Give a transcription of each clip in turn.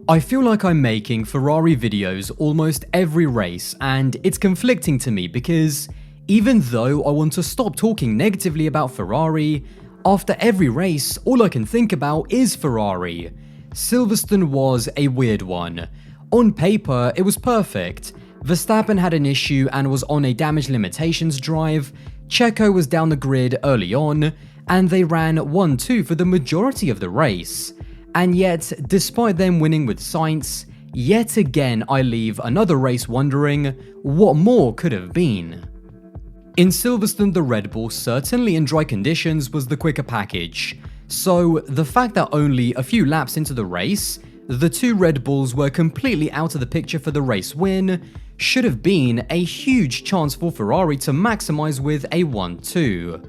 I feel like I'm making Ferrari videos almost every race, and it's conflicting to me because even though I want to stop talking negatively about Ferrari, after every race all I can think about is Ferrari. Silverstone was a weird one. On paper it was perfect. Verstappen had an issue and was on a damage limitations drive, Checo was down the grid early on, and they ran 1-2 for the majority of the race. And yet, despite them winning with Sainz, yet again I leave another race wondering what more could have been. In Silverstone, the Red Bull certainly in dry conditions was the quicker package, so the fact that only a few laps into the race, the two Red Bulls were completely out of the picture for the race win should have been a huge chance for Ferrari to maximize with a 1-2.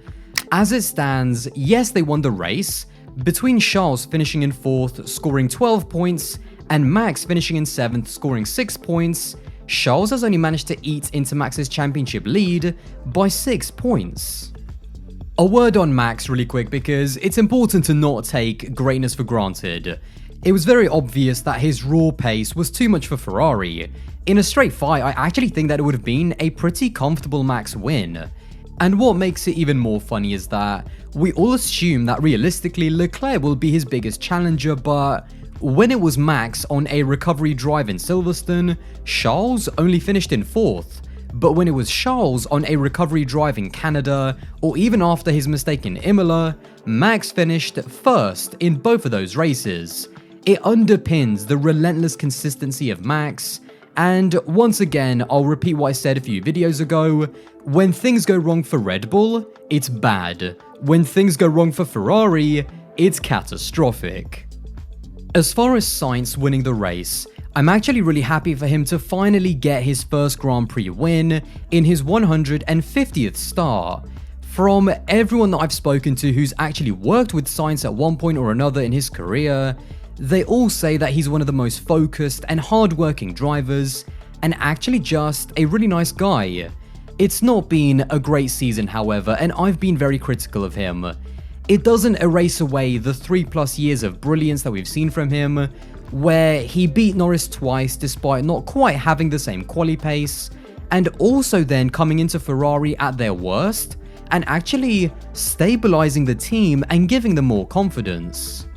As it stands, yes, they won the race, between Charles finishing in 4th scoring 12 points and Max finishing in 7th scoring 6 points, Charles has only managed to eat into Max's championship lead by 6 points. A word on Max really quick because it's important to not take greatness for granted. It was very obvious that his raw pace was too much for Ferrari. In a straight fight, I actually think that it would have been a pretty comfortable Max win. And what makes it even more funny is that we all assume that realistically Leclerc will be his biggest challenger, but when it was Max on a recovery drive in Silverstone, Charles only finished in 4th. But when it was Charles on a recovery drive in Canada, or even after his mistake in Imola, Max finished 1st in both of those races. It underpins the relentless consistency of Max. And once again, I'll repeat what I said a few videos ago, when things go wrong for Red Bull, it's bad. When things go wrong for Ferrari, it's catastrophic. As far as Sainz winning the race, I'm actually really happy for him to finally get his first Grand Prix win in his 150th start. From everyone that I've spoken to who's actually worked with Sainz at one point or another in his career, they all say that he's one of the most focused and hard-working drivers, and actually just a really nice guy. It's not been a great season, however, and I've been very critical of him. It doesn't erase away the 3+ years of brilliance that we've seen from him, where he beat Norris twice despite not quite having the same quali pace, and also then coming into Ferrari at their worst, and actually stabilizing the team and giving them more confidence.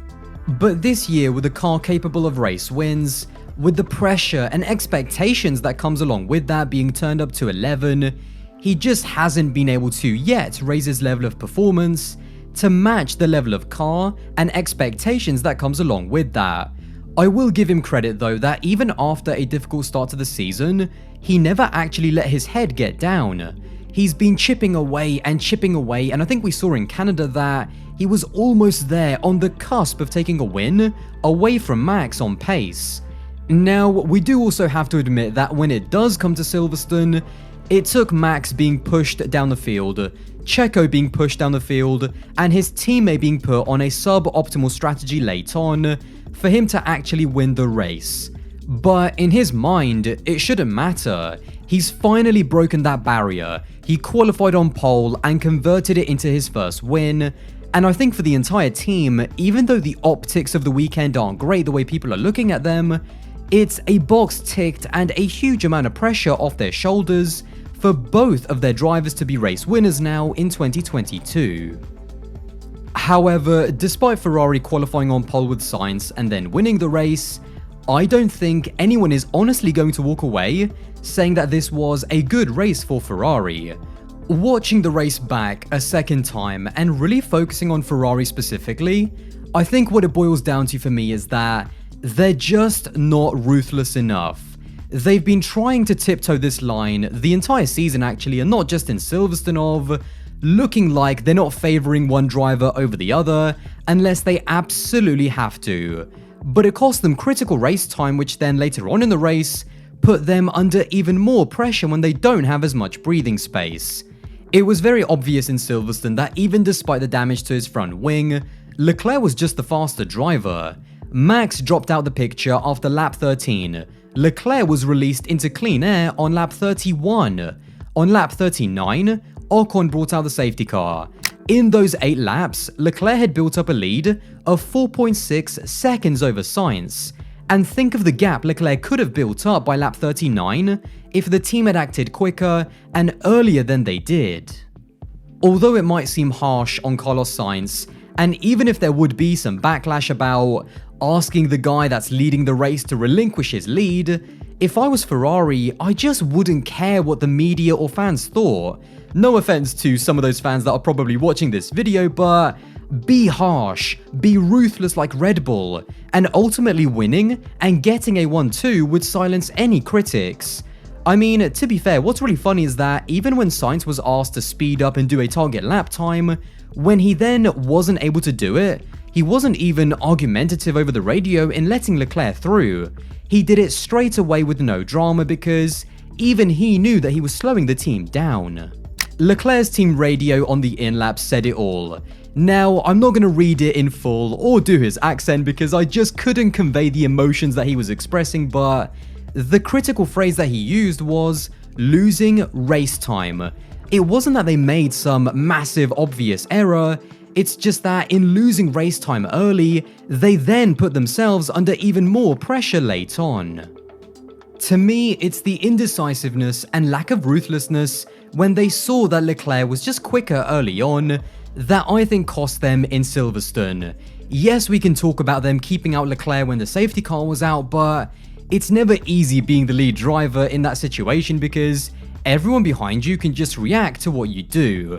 But this year, with a car capable of race wins, with the pressure and expectations that comes along with that being turned up to 11, he just hasn't been able to yet raise his level of performance to match the level of car and expectations that comes along with that. I will give him credit though that even after a difficult start to the season, he never actually let his head get down. He's been chipping away, and I think we saw in Canada that he was almost there on the cusp of taking a win away from Max on pace. Now, we do also have to admit that when it does come to Silverstone, it took Max being pushed down the field, Checo being pushed down the field, and his teammate being put on a sub-optimal strategy late on for him to actually win the race. But in his mind, it shouldn't matter. He's finally broken that barrier. He qualified on pole and converted it into his first win. And I think for the entire team, even though the optics of the weekend aren't great the way people are looking at them, it's a box ticked and a huge amount of pressure off their shoulders for both of their drivers to be race winners now in 2022. However, despite Ferrari qualifying on pole with Sainz and then winning the race, I don't think anyone is honestly going to walk away saying that this was a good race for Ferrari. Watching the race back a second time and really focusing on Ferrari specifically, I think what it boils down to for me is that they're just not ruthless enough. They've been trying to tiptoe this line the entire season actually, and not just in Silverstone, of looking like they're not favouring one driver over the other unless they absolutely have to. But it cost them critical race time, which then later on in the race put them under even more pressure when they don't have as much breathing space. It was very obvious in Silverstone that even despite the damage to his front wing, Leclerc was just the faster driver. Max dropped out the picture after lap 13. Leclerc was released into clean air on lap 31. On lap 39, Ocon brought out the safety car. In those 8 laps, Leclerc had built up a lead of 4.6 seconds over Sainz, And think of the gap Leclerc could have built up by lap 39 if the team had acted quicker and earlier than they did. Although it might seem harsh on Carlos Sainz, and even if there would be some backlash about asking the guy that's leading the race to relinquish his lead, if I was Ferrari, I just wouldn't care what the media or fans thought. No offense to some of those fans that are probably watching this video, but be harsh, be ruthless like Red Bull, and ultimately winning and getting a 1-2 would silence any critics. I mean, to be fair, what's really funny is that even when Sainz was asked to speed up and do a target lap time, when he then wasn't able to do it, he wasn't even argumentative over the radio in letting Leclerc through. He did it straight away with no drama because even he knew that he was slowing the team down. Leclerc's team radio on the in-lap said it all. Now, I'm not going to read it in full or do his accent because I just couldn't convey the emotions that he was expressing, but the critical phrase that he used was losing race time. It wasn't that they made some massive obvious error, it's just that in losing race time early, they then put themselves under even more pressure late on. To me, it's the indecisiveness and lack of ruthlessness when they saw that Leclerc was just quicker early on that I think cost them in Silverstone. Yes, we can talk about them keeping out Leclerc when the safety car was out, but it's never easy being the lead driver in that situation because everyone behind you can just react to what you do.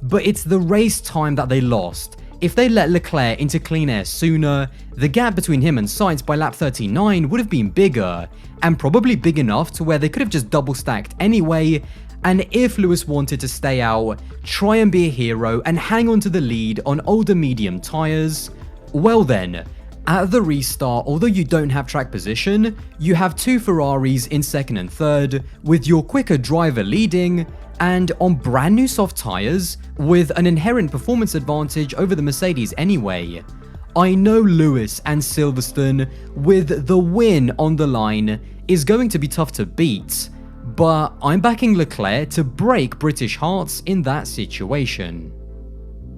But it's the race time that they lost. If they let Leclerc into clean air sooner, the gap between him and Sainz by lap 39 would have been bigger, and probably big enough to where they could have just double stacked anyway. And if Lewis wanted to stay out, try and be a hero and hang on to the lead on older medium tyres, well then, at the restart, although you don't have track position, you have two Ferraris in second and third, with your quicker driver leading, and on brand new soft tyres, with an inherent performance advantage over the Mercedes anyway. I know Lewis and Silverstone, with the win on the line, is going to be tough to beat, but I'm backing Leclerc to break British hearts in that situation.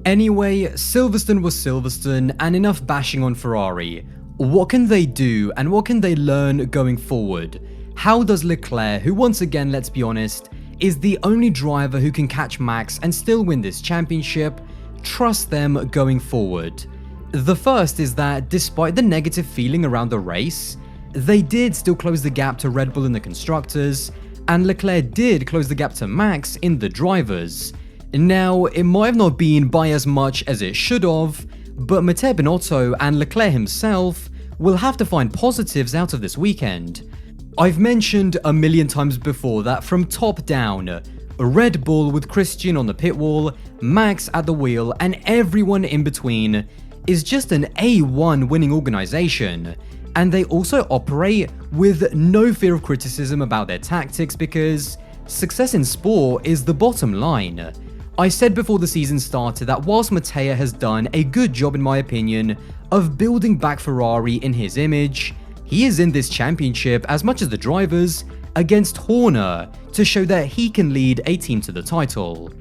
Anyway, Silverstone was Silverstone, and enough bashing on Ferrari. What can they do and what can they learn going forward? How does Leclerc, who once again, let's be honest, is the only driver who can catch Max and still win this championship, trust them going forward? The first is that despite the negative feeling around the race, they did still close the gap to Red Bull in the constructors, and Leclerc did close the gap to Max in the drivers. Now, it might have not been by as much as it should have, but Matteo Binotto and Leclerc himself will have to find positives out of this weekend. I've mentioned a million times before that from top down, Red Bull with Christian on the pit wall, Max at the wheel, and everyone in between is just an A1 winning organization. And they also operate with no fear of criticism about their tactics because success in sport is the bottom line. I said before the season started that whilst Matteo has done a good job in my opinion of building back Ferrari in his image, he is in this championship as much as the drivers against Horner to show that he can lead a team to the title.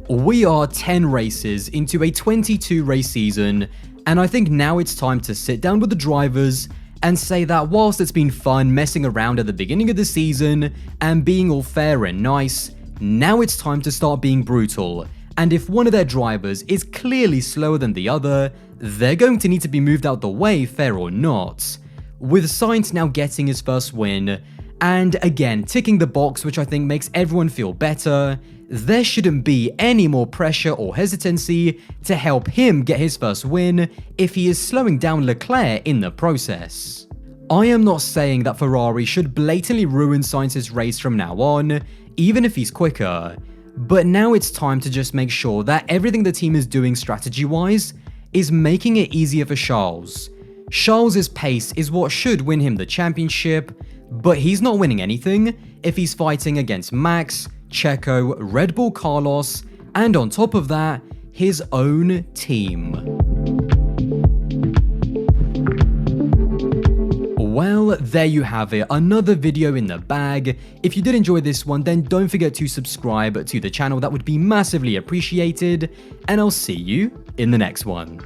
We are 10 races into a 22 race season, and I think now it's time to sit down with the drivers and say that whilst it's been fun messing around at the beginning of the season and being all fair and nice, now it's time to start being brutal, and if one of their drivers is clearly slower than the other, they're going to need to be moved out the way, fair or not. With Sainz now getting his first win, and again ticking the box which I think makes everyone feel better, there shouldn't be any more pressure or hesitancy to help him get his first win if he is slowing down Leclerc in the process. I am not saying that Ferrari should blatantly ruin Sainz's race from now on, even if he's quicker, but now it's time to just make sure that everything the team is doing strategy-wise is making it easier for Charles. Charles' pace is what should win him the championship, but he's not winning anything if he's fighting against Max, Checo, Red Bull Carlos, and on top of that, his own team. Well, there you have it, another video in the bag. If you did enjoy this one, then don't forget to subscribe to the channel, that would be massively appreciated, and I'll see you in the next one.